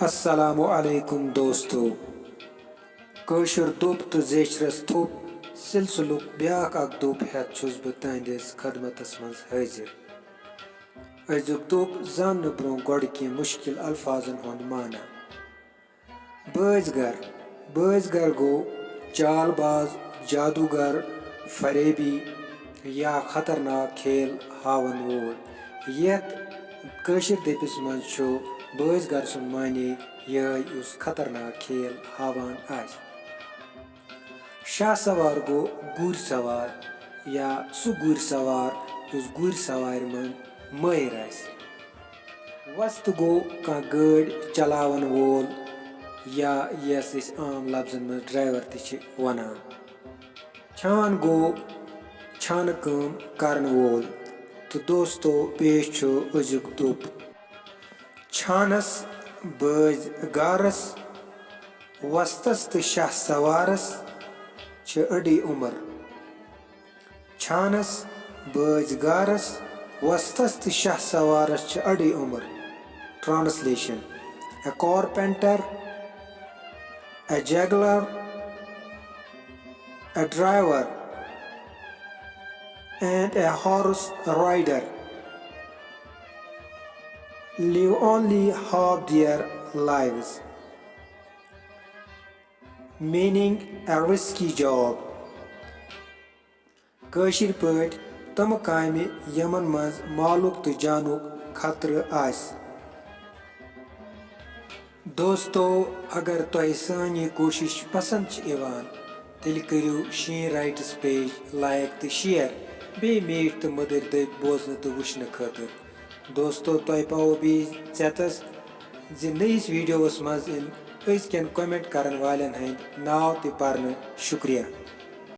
Assalamu alaikum dosto. Kashur dup to zechras thup silsuluk byak ak dup het chus bataindes khadmatas mans hazir. Azuk dup zan bron godki mushkil alfazan hond mana. Bazgar go Chaalbaaz जादूगर फरेबी या खतरनाक खेल हावन वोल यथ कशिर दपिस मज बाजगर सुन माने यह खतरनाक खेल हावान आस शाह सवार गो गुर सवार या सु गुर सवार गुर सवार मन माहिर आस वस्त गो कह गाड़ी चलावन वोल या यस आम लफ्जन में ड्राइवर तक वनान छान गो छान कम करन वोल तो दोस्तो पेश अजुक दुप छानस बाज़िघारुस वस्तस तो शाह सवारस अड़ी उम्र छानस बाज़िघारुस वस्तस तो शाह सवारस अड़ी उम्र translation a carpenter, a juggler, a driver, and a horse rider live only half their lives, meaning a risky job. Kashir pait tam kaime yaman maz maluk to januk khatra as. दोस्तों अगर तुह सान यह कोशिश पसंद Ivan तेल करो शीन rights page like तो शेयर बे मीठ तो मदर दब बोजन तो वुचन खतर दोस्तों तुह पाओ बी चेतस नईस वीडियोस मज इन अजकन कमेंट करन वालन हंद नाव तो पर्न शुक्रिया।